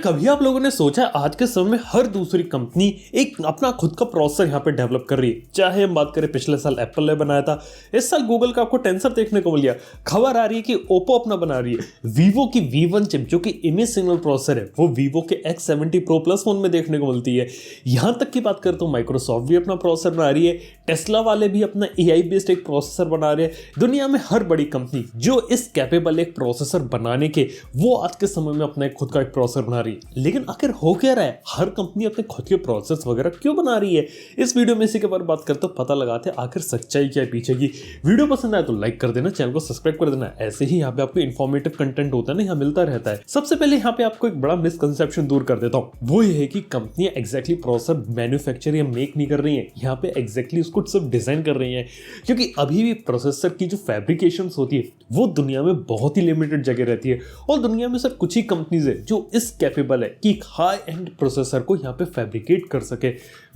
कभी आप लोगों ने सोचा आज के समय में हर दूसरी कंपनी एक अपना खुद का प्रोसेसर यहाँ पे डेवलप कर रही है। चाहे हम बात करें पिछले साल एप्पल ने बनाया था, इस साल गूगल का आपको टेंसर देखने को मिल गया। खबर आ रही है कि ओप्पो अपना बना रही है। वीवो की V1 चिप जो कि इमेज सिग्नल प्रोसेसर है वो वीवो के X70 Pro Plus फोन में देखने को मिलती है। यहाँ तक की बात करें तो माइक्रोसॉफ्ट भी अपना प्रोसेसर बना रही है, टेस्ला वाले भी अपना AI बेस्ड एक प्रोसेसर बना रहे हैं। दुनिया में हर बड़ी कंपनी जो इस कैपेबल एक प्रोसेसर बनाने के वो आज के समय में अपना खुद का एक प्रोसेसर बना रही है। लेकिन आखिर हो क्या रहा है, हर कंपनी अपने खुद के प्रोसेस वगैरह क्यों बना रही है? इस वीडियो में इसी के बारे में बात करते पता लगाते हैं आखिर सच्चाई क्या है पीछे की। वीडियो पसंद आए तो लाइक कर देना, चैनल को सब्सक्राइब कर देना। ऐसे ही यहाँ पे आपको इन्फॉर्मेटिव कंटेंट होता है ना, यहाँ मिलता रहता है। सबसे पहले यहाँ पे आपको एक बड़ा मिसकंसेप्शन दूर कर देता हूँ, वो ये है कि कंपनियां एग्जैक्टली प्रोसेसर मैन्युफैक्चर या मेक नहीं कर रही है, यहाँ पे एग्जैक्टली उसको सिर्फ डिजाइन कर रही है। क्योंकि अभी भी प्रोसेसर की जो फैब्रिकेशन होती है वो दुनिया में बहुत ही लिमिटेड जगह रहती है और दुनिया में सिर्फ कुछ ही कंपनीज है जो इस कैपेबल है कि हाई एंड प्रोसेसर को यहाँ पे फैब्रिकेट कर सके।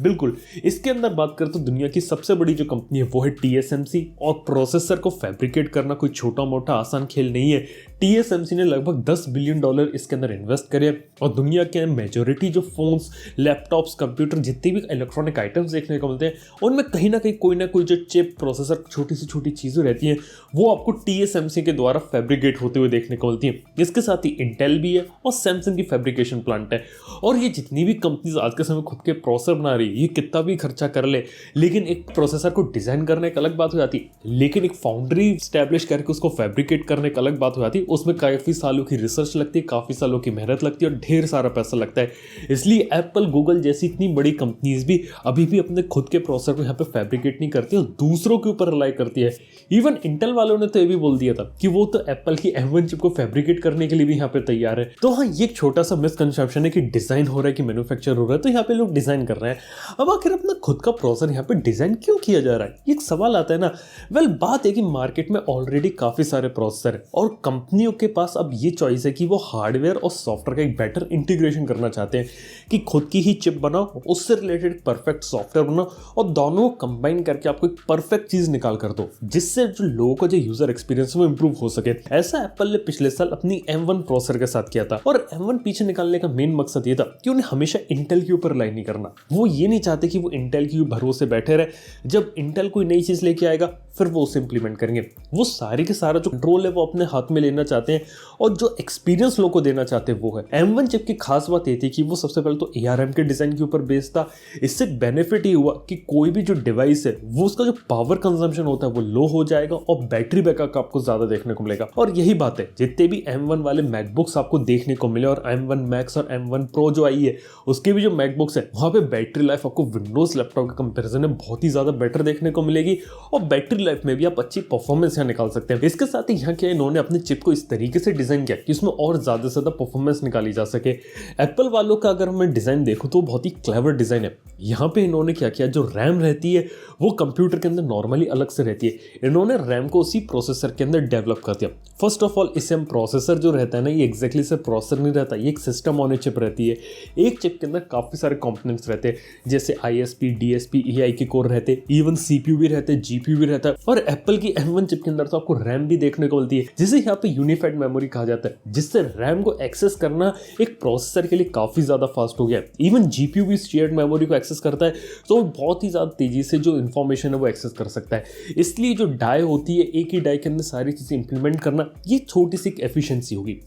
बिल्कुल, इसके अंदर बात करें तो दुनिया की सबसे बड़ी जो कंपनी है वो है TSMC। और प्रोसेसर को फैब्रिकेट करना कोई छोटा मोटा आसान खेल नहीं है। TSMC ने लगभग $10 बिलियन इसके अंदर इन्वेस्ट करे और दुनिया के मेजोरिटी जो फोन्स, लैपटॉप्स, कंप्यूटर, जितनी भी इलेक्ट्रॉनिक आइटम्स देखने को मिलते हैं उनमें कहीं ना कोई जो चिप, प्रोसेसर, छोटी सी छोटी चीजें रहती हैं वो आपको TSMC के द्वारा फैब्रिकेट होते हुए देखने को मिलती है। इसके साथ ही इंटेल भी है और सैमसंग की फैब्रिकेशन प्लांट है। और ये जितनी भी कंपनीज आज के समय खुद के प्रोसेसर बना रही है, ये कितना भी खर्चा कर ले, लेकिन एक प्रोसेसर को डिजाइन करने एक अलग बात हो जाती है, लेकिन एक फाउंड्री स्टैब्लिश करके उसको फैब्रिकेट करने एक अलग बात हो जाती है। उसमें काफी सालों की रिसर्च लगती है, काफी सालों की मेहनत लगती है और ढेर सारा पैसा लगता है। इसलिए एप्पल, गूगल जैसी इतनी बड़ी कंपनीज भी अभी भी अपने खुद के प्रोसेसर को यहाँ पे फैब्रिकेट नहीं करती और दूसरों के ऊपर रिलाई करती है। इवन इंटेल वालों ने तो ये भी बोल दिया था कि वो तो एप्पल की M1 चिप को फैब्रिकेट करने के लिए भी यहाँ पे तैयार है। तो हाँ, ये एक छोटा सा मिसकंसेप्शन है कि डिजाइन हो रहा है कि मैन्युफैक्चर हो रहा है, तो यहाँ पे लोग डिजाइन कर रहे हैं। अब आखिर अपना खुद का प्रोसेसर यहाँ पे डिजाइन क्यों किया जा रहा है, ये एक सवाल आता है ना। वेल, बात है कि मार्केट में ऑलरेडी काफी सारे प्रोसेसर है और कंपनियों के पास अब ये चॉइस है कि वो हार्डवेयर और सॉफ्टवेयर का एक बेटर इंटीग्रेशन करना चाहते हैं कि खुद की ही चिप बनाओ, उससे रिलेटेड परफेक्ट सॉफ्टवेयर बनाओ और दोनों कंबाइन करके आपको एक परफेक्ट चीज निकाल कर दो जिससे जो लोगों का जो यूजर एक्सपीरियंस वो इंप्रूव हो सके। ऐसा एप्पल ने पिछले साल अपनी M1 प्रोसेसर के साथ किया था और M1 पीछे निकालने का मेन मकसद ये था कि उन्हें हमेशा इंटेल के ऊपर रिलाई नहीं करना। वो ये नहीं चाहते कि वो इंटेल के भरोसे बैठे रहे। जब इंटेल कोई नई चीज लेके आएगा फिर वो उसे इंप्लीमेंट करेंगे। वो सारी के सारा जो कंट्रोल है वो अपने हाथ में लेना चाहते हैं और जो एक्सपीरियंस लोगों को देना चाहते हैं वो है। M1 चिप की खास बात ये थी कि वो सबसे पहले तो ARM के डिजाइन के ऊपर बेस्ड था। इससे बेनिफिट ये हुआ कि कोई भी जो डिवाइस है वो उसका जो पावर कंजम्पशन होता है वो लो हो जाएगा और बैटरी बैकअप आपको ज्यादा देखने को मिलेगा। और यही बात है, जितने भी M1 वाले मैकबुक्स आपको देखने को मिले और M1 Max और M1 Pro जो आई है उसके भी जो मैकबुक्स है वहां पे बैटरी लाइफ आपको विंडोज लैपटॉप के कंपैरिजन में बहुत ही ज्यादा बेटर देखने को मिलेगी और बैटरी लाइफ में भी आप अच्छी परफॉर्मेंस यहाँ निकाल सकते हैं। इसके साथ ही यहाँ क्या इन्होंने अपनी चिप को इस तरीके से डिजाइन किया कि उसमें और ज्यादा से ज्यादा परफॉर्मेंस निकाली जा सके। एप्पल वालों का अगर मैं डिजाइन देखूं तो बहुत ही क्लेवर डिजाइन है। यहाँ पे इन्होंने क्या किया, जो रैम रहती है वो कंप्यूटर के अंदर नॉर्मली अलग से रहती है, इन्होंने रैम को उसी प्रोसेसर के अंदर डेवलप कर दिया। फर्स्ट ऑफ ऑल इसे हम प्रोसेसर जो रहता है ना, ये एग्जैक्टली से प्रोसेसर नहीं रहता, ये एक सिस्टम ऑन ए चिप रहती है। एक चिप के अंदर काफी सारे कंपोनेंट्स रहते हैं जैसे ISP, DSP, AI के कोर रहते हैं, इवन CPU भी रहते हैं, GPU भी रहता है। और एप्पल की M1 चिप के अंदर तो आपको रैम भी देखने को मिलती है जिसे यहाँ पे यूनिफाइड मेमोरी कहा जाता है, जिससे रैम को एक्सेस करना एक प्रोसेसर के लिए काफी ज्यादा फास्ट हो गया। इवन GPU भी शेयर्ड मेमोरी को एक्सेस करता है तो बहुत ही ज्यादा तेजी से जो इन्फॉर्मेशन है वो एक्सेस कर सकता है। इसलिए जो डाई होती है, एक ही डाई के अंदर सारी चीजें इंप्लीमेंट करना, ये छोटी सी एफिशिएंसी होगी।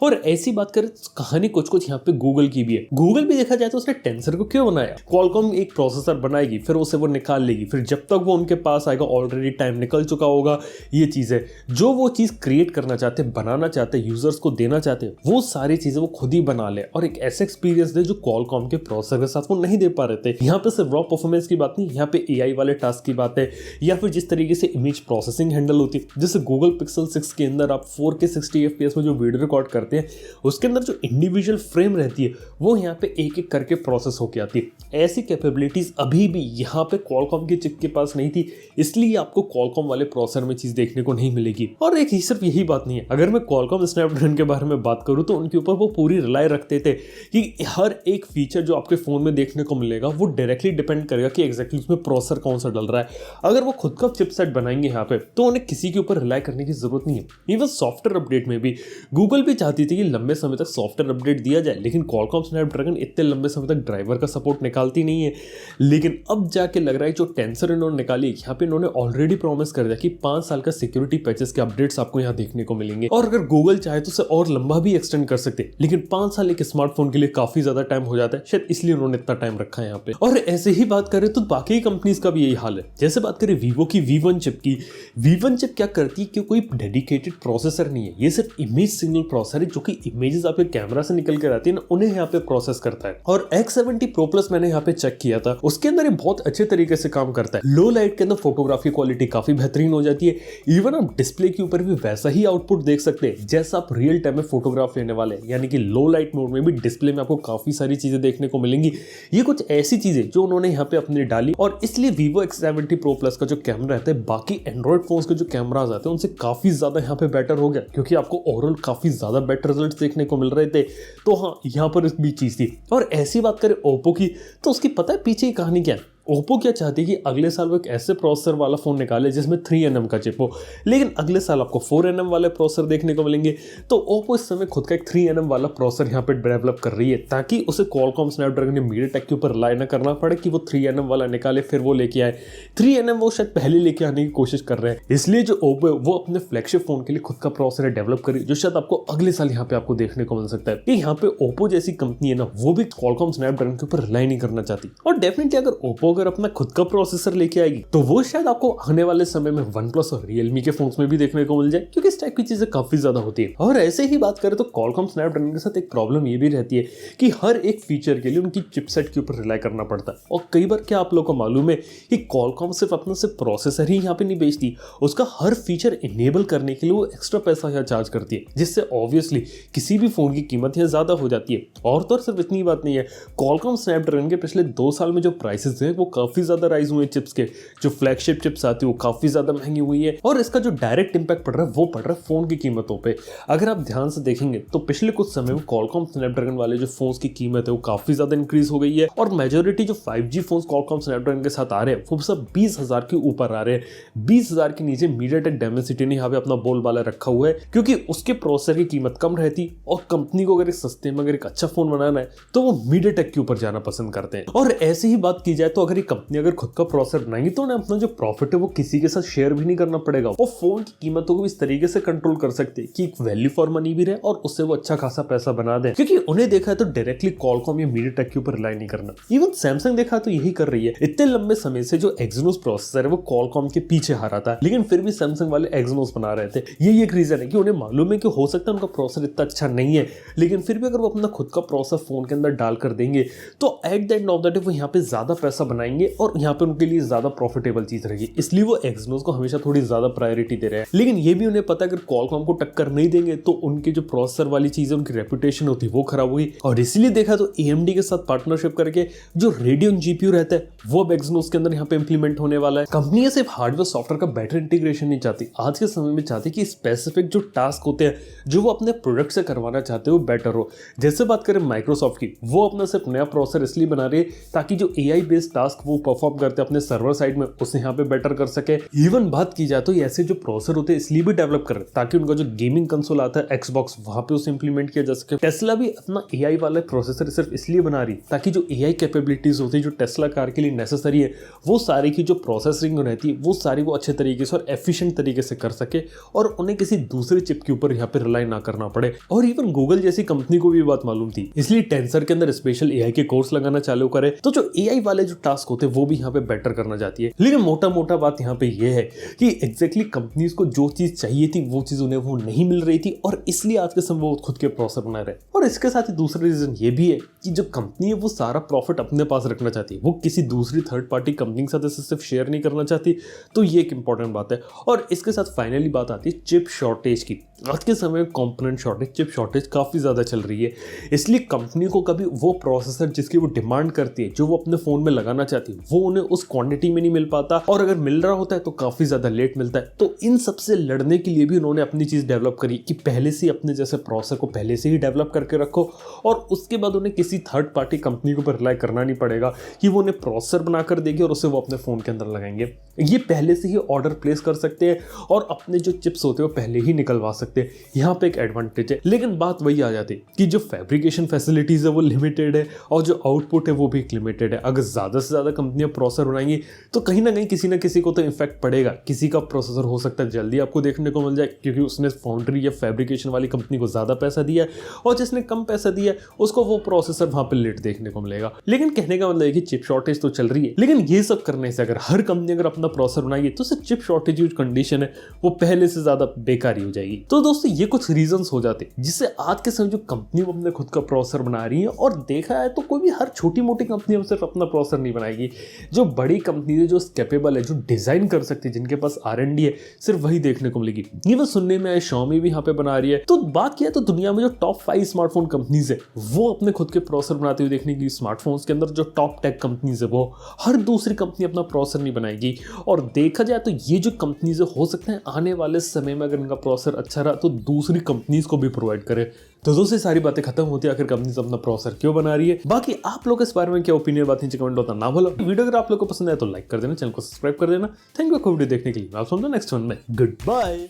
और ऐसी बात करें तो कहानी कुछ कुछ यहाँ पे गूगल की भी है। गूगल भी देखा जाए तो उसने टेंसर को क्यों बनाया, क्वालकॉम एक प्रोसेसर बनाएगी फिर उसे वो निकाल लेगी, फिर जब तक वो उनके पास आएगा ऑलरेडी टाइम निकल चुका होगा। ये चीज है जो वो चीज क्रिएट करना चाहते, बनाना चाहते, यूजर्स को देना चाहते, वो सारी चीजें वो खुद ही बना ले और एक ऐसा एक्सपीरियंस दे जो क्वालकॉम के प्रोसेसर के साथ वो नहीं दे पा रहे थे। यहाँ पे सिर्फ रॉ परफॉर्मेंस की बात नहीं, यहाँ पे AI वाले टास्क की बात है या फिर जिस तरीके से इमेज प्रोसेसिंग हैंडल होती है। जैसे गूगल पिक्सल 6 के अंदर आप 4K 60 FPS में जो वीडियो रिकॉर्ड करते हैं उसके अंदर जो इंडिविजुअल फ्रेम रहती है वो यहाँ पे एक एक करके प्रोसेस होके आती है। ऐसी कैपेबिलिटीज अभी भी यहाँ पे क्वालकॉम की चिप के पास नहीं थी, इसलिए आपको क्वालकॉम वाले प्रोसेसर में चीज देखने को नहीं मिलेगी। और एक ही सिर्फ यही बात नहीं है, अगर मैं क्वालकॉम स्नैपड्रैगन के बारे में बात करूं तो उनके ऊपर वो पूरी रिलाई रखते थे कि हर एक फीचर जो आपके फोन में देखने को मिलेगा वो डायरेक्टली डिपेंड करेगा कि एग्जैक्टली उसमें प्रोसेसर कौन सा डल रहा है। अगर वो खुद का चिपसेट बनाएंगे यहाँ पे तो उन्हें किसी के ऊपर रिलाई करने की जरूरत नहीं है। इवन सॉफ्टवेयर अपडेट में भी गूगल भी चाहती थी कि लंबे समय तक सॉफ्टवेयर अपडेट अपडेट दिया जाए, लेकिन Qualcomm स्नैपड्रैगन इतने लंबे समय तक ड्राइवर का सपोर्ट निकालती नहीं है। लेकिन अब जाके लग रहा है जो टेंसर इन्होंने निकाली, यहाँ पे इन्होंने ऑलरेडी प्रॉमिस कर दिया कि 5 साल का सिक्योरिटी पैचेस के अपडेट्स आपको यहाँ देखने को मिलेंगे, और अगर गूगल चाहे तो उसे और लंबा भी एक्सटेंड कर सकते हैं। लेकिन 5 साल एक स्मार्टफोन के लिए काफी ज्यादा टाइम हो जाता है, शायद इसलिए उन्होंने इतना टाइम रखा है यहाँ पे। और ऐसे ही बात करें तो बाकी कंपनीज का भी यही हाल है। जैसे बात करें वीवो की V1 चिप की, V1 चिप क्या करती है कि कोई डेडिकेटेड प्रोसेसर नहीं है, ये सिर्फ इमेज सिग्नल प्रोसेसर है जो कि इमेजेस आपके कैमरा से निकल कर आती है ना, उन्हें यहाँ पे प्रोसेस करता है। और X70 Pro Plus मैंने यहाँ पे चेक किया था, उसके अंदर ये बहुत अच्छे तरीके से काम करता है। लो लाइट के अंदर फोटोग्राफी क्वालिटी काफी बेहतरीन हो जाती है। इवन आप डिस्प्ले के ऊपर भी वैसा ही आउटपुट देख सकते हैं जैसा आप रियल टाइम में फोटोग्राफ लेने वाले हैं, यानी कि लो लाइट मोड में भी डिस्प्ले में आपको काफी सारी चीजें देखने को मिलेंगी। ये कुछ ऐसी चीजें जो उन्होंने यहाँ पे अपने डाली, और इसलिए Vivo X70 Pro Plus का जो कैमरा रहता है बाकी एंड्रॉइड फोन्स के जो कैमराज आते हैं उनसे काफी ज्यादा यहाँ पे बेटर हो गया, क्योंकि आपको ओवरऑल काफी ज्यादा बेटर रिजल्ट्स देखने को मिल रहे थे। तो हाँ, यहाँ पर इस भी चीज थी। और ऐसी बात करें ओप्पो की, तो उसकी पता है पीछे की कहानी क्या है। ओप्पो क्या चाहती है कि अगले साल वो एक ऐसे प्रोसेसर वाला फोन निकाले जिसमें 3nm का चिप हो, लेकिन अगले साल आपको 4nm वाले प्रोसेसर देखने को मिलेंगे। तो ओप्पो इस समय खुद का एक 3nm वाला प्रोसेसर यहाँ पे डेवलप कर रही है, ताकि उसे Qualcomm स्नैपड्रैगन या MediaTek के ऊपर रिलाई ना करना पड़े कि वो 3nm वाला निकाले फिर वो लेके आए। 3nm वो शायद पहले लेके आने की कोशिश कर रहे हैं, इसलिए जो ओप्पो है वो अपने फ्लैगशिप फोन के लिए खुद का प्रोसेसर डेवलप करी, जो शायद आपको अगले साल यहाँ पे आपको देखने को मिल सकता है। कि यहाँ पे ओप्पो जैसी कंपनी है ना, वो भी Qualcomm स्नैपड्रैगन के ऊपर रिलाई नहीं करना चाहती। और डेफिनेटली अगर ओप्पो अगर अपना खुद का प्रोसेसर लेके आएगी तो वो शायद आपको आने वाले समय में OnePlus और Realme के फोन्स में भी देखने को मिल जाए, क्योंकि इस टाइप की चीजें काफी ज्यादा होती है। और ऐसे ही बात करें तो Qualcomm स्नैपड्रैगन के साथ एक प्रॉब्लम ये भी रहती है कि हर एक फीचर के लिए उनकी चिपसेट के ऊपर रिलाई करना पड़ता है। और कई बार क्या आप लोगों को मालूम है कि Qualcomm सिर्फ अपना सिर्फ प्रोसेसर ही यहाँ पे नहीं बेचती, उसका हर फीचर इनेबल करने के लिए वो एक्स्ट्रा पैसा यहाँ चार्ज करती है, जिससे ऑब्वियसली किसी भी फोन की कीमत यहाँ ज्यादा हो जाती है। और तो सिर्फ इतनी बात नहीं है, Qualcomm स्नैपड्रैगन के पिछले 2 साल में जो प्राइसेस हैं वो काफी ज्यादा राइज हुए। चिप्स के जो फ्लैगशिप चिप्स आती है वो काफी ज्यादा महंगी हुई है, और इसका जो डायरेक्ट इंपैक्ट पड़ रहा है वो पड़ रहा है फोन की कीमतों पे। अगर आप ध्यान से देखेंगे तो पिछले कुछ समय में Qualcomm स्नैपड्रैगन वाले जो फोन्स की कीमत है वो काफी ज्यादा इंक्रीज हो गई है, और मेजोरिटी जो 5G फोन्स Qualcomm स्नैपड्रैगन के साथ आ रहे हैं वो सब 20,000 के ऊपर आ रहे हैं। 20,000 के नीचे MediaTek Dimensity ने यहाँ पे अपना बोलबाला रखा हुआ है, क्योंकि उसके प्रोसेसर की कीमत कम रहती, और कंपनी को अगर एक सस्ते में अगर एक अच्छा फोन बनाना है तो वो MediaTek के ऊपर जाना पसंद करते हैं। और ऐसी ही बात की जाए तो अगर ये कंपनी अगर खुद का प्रोसेसर बनाएंगी तो उन्हें अपना जो प्रॉफिट है वो किसी के साथ शेयर भी नहीं करना पड़ेगा। वो फोन की कीमतों को इस तरीके से कंट्रोल कर सकते हैं कि एक वैल्यू फॉर मनी भी रहे और उससे वो अच्छा खासा पैसा बना दे, क्योंकि उन्हें देखा है तो डायरेक्टली Qualcomm या MediaTek के ऊपर रिलाई नहीं करना। इवन सैमसंग देखा तो यही कर रही है। इतने लंबे समय से जो Exynos प्रोसेसर है वो Qualcomm के पीछे हारा था, लेकिन फिर भी सैमसंग वाले Exynos बना रहे थे। यही एक रीजन है कि उन्हें मालूम है कि हो सकता है उनका प्रोसेसर इतना अच्छा नहीं है, लेकिन फिर भी अगर वो अपना खुद का प्रोसेसर फोन के अंदर डाल कर देंगे तो at the end of the day वो यहाँ पे ज्यादा पैसा बनाएंगे, और यहाँ पे उनके लिए ज्यादा प्रॉफिटेबल चीज रहेगी, इसलिए वो Exynos को हमेशा थोड़ी ज्यादा प्रायोरिटी दे रहे हैं। लेकिन ये भी उन्हें पता है अगर Qualcomm को टक्कर नहीं देंगे तो उनके जो प्रोसेसर वाली चीजें उनकी रेपुटेशन होती है वो खराब हुई, और इसलिए देखा तो AMD के साथ पार्टनरशिप करके जो Radeon GPU रहता है वो अब Exynos के अंदर यहाँ पे इंप्लीमेंट होने वाला है। कंपनी सिर्फ हार्डवेयर सॉफ्टवेयर का बेटर इंटीग्रेशन नहीं चाहती, आज के समय में चाहती कि स्पेसिफिक जो टास्क होते हैं जो वो अपने प्रोडक्ट से करवाना चाहते हो वो बेटर हो। जैसे बात करें माइक्रोसॉफ्ट की, वो अपना सिर्फ नया प्रोसेसर इसलिए बना रही है ताकि जो AI बेस्ड टास्क वो परफॉर्म करते हैं अपने सर्वर साइड में उसे यहाँ पे बेटर कर सके। इवन बात की जाए तो ऐसे जो प्रोसेसर होते हैं इसलिए भी डेवलप कर रहे हैं ताकि उनका जो गेमिंग कंसोल आता है Xbox वहां पे उसे इंप्लीमेंट किया जा सके। टेस्ला भी अपना AI वाला प्रोसेसर सिर्फ इसलिए बना रही ताकि जो AI कैपेबिलिटीज होती है जो टेस्ला कार के लिए नेसेसरी है वो सारी की जो प्रोसेसिंग रहती है वो सारी वो अच्छे तरीके से और एफिशिएंट तरीके से कर सके, और उन्हें किसी दूसरे चिप के ऊपर यहाँ पे रिलाई ना करना पड़े। और इवन गूगल जैसी कंपनी को भी बात मालूम थी, इसलिए टेंसर के अंदर स्पेशल AI के कोर्स लगाना चालू करे, तो जो AI वाले जो टास्क होते हैं वो भी यहाँ पे बेटर करना चाहती है। लेकिन मोटा मोटा बात यहाँ पे ये है कि एग्जैक्टली कंपनीज को जो चीज चाहिए थी वो चीज उन्हें वो नहीं मिल रही थी, और इसलिए आज के समय वो खुद के प्रोसेसर बना रहे। और इसके साथ ही दूसरा रीजन ये भी है कि जो कंपनी है वो सारा प्रॉफिट अपने पास रखना चाहती है, वो किसी दूसरी थर्ड पार्टी कंपनी के साथ इसे सिर्फ शेयर नहीं करना चाहती। तो ये एक इंपॉर्टेंट बात है। और इसके साथ फाइनली बात आती है चिप शॉर्टेज की। आज के समय में कंपोनेंट शॉर्टेज, चिप शॉर्टेज काफी ज्यादा चल रही है, इसलिए कंपनी को कभी वो प्रोसेसर जिसकी वो डिमांड करती है जो वो अपने फोन में लगाना चाहती है वो उन्हें उस क्वांटिटी में नहीं मिल पाता, और अगर मिल रहा होता है तो काफी ज्यादा लेट मिलता है। तो इन सबसे लड़ने के लिए भी उन्होंने अपनी चीज डेवलप करी कि पहले से अपने जैसे प्रोसेसर को पहले से ही डेवलप करके रखो, और उसके बाद उन्हें किसी थर्ड पार्टी कंपनी के ऊपर रिलाई करना नहीं पड़ेगा कि वो उन्हें प्रोसेसर बनाकर देगी और उसे वो अपने फोन के अंदर लगाएंगे। ये पहले से ही ऑर्डर प्लेस कर सकते हैं और अपने जो चिप्स होते हैं वो पहले ही निकलवा सकते हैं। सकते हैं, यहाँ पे एक एडवांटेज है। लेकिन बात वही आ जाती है कि जो फैब्रिकेशन फैसिलिटीज है वो लिमिटेड है और जो आउटपुट है वो भी लिमिटेड है। अगर ज़्यादा से ज़्यादा कंपनियां प्रोसेसर बनाएंगी तो कहीं ना कहीं किसी ना किसी को तो इफेक्ट पड़ेगा। किसी का प्रोसेसर हो सकता है जल्दी आपको देखने को मिल जाए क्योंकि उसने फाउंड्री या फैब्रिकेशन वाली कंपनी को ज़्यादा पैसा दिया है, और जिसने कम पैसा दिया है उसको वो प्रोसेसर वहाँ पे लेट देखने को मिलेगा। लेकिन कहने का मतलब है कि चिप शॉर्टेज तो चल रही है, लेकिन ये सब करने से अगर हर कंपनी अगर अपना प्रोसेसर बनाएगी तो उससे चिप शॉर्टेज जो कंडीशन है वो पहले से ज़्यादा बेकारी हो जाएगी। तो दोस्तों ये कुछ रीजंस हो जाते हैं जिससे आज के समय जो कंपनी अपने खुद का प्रोसेसर बना रही है, और देखा है तो कोई भी हर छोटी मोटी कंपनी सिर्फ अपना प्रोसेसर नहीं बनाएगी। जो बड़ी कंपनी है, जो कैपेबल है, जो डिजाइन कर सकती है, जिनके पास R&D है, सिर्फ वही देखने को मिलेगी। ये वो सुनने में आया Xiaomi भी यहाँ पे बना रही है। तो बात किया तो दुनिया में जो टॉप 5 स्मार्टफोन कंपनीज है वो अपने खुद के प्रोसेसर बनाते हुए देखने की, स्मार्टफोन्स के अंदर जो टॉप टेक कंपनीज है वो हर दूसरी कंपनी अपना प्रोसेसर नहीं बनाएगी। और देखा जाए तो ये जो कंपनीज हो सकते हैं आने वाले समय में अगर इनका प्रोसेसर अच्छा रहा तो दूसरी कंपनीज को भी प्रोवाइड करे। तो दोस्तों सारी बातें खत्म होती है आखिर कंपनीज अपना प्रोसेसर क्यों बना रही है। बाकी आप लोग इस बारे में क्या ओपिनियन बात नीचे कमेंट होता ना भूलो। वीडियो अगर आप लोग को पसंद आए तो लाइक कर देना, चैनल को सब्सक्राइब कर देना। थैंक यू आपको वीडियो देखने के लिए। मैं आपसे नेक्स्ट वन में गुड बाय।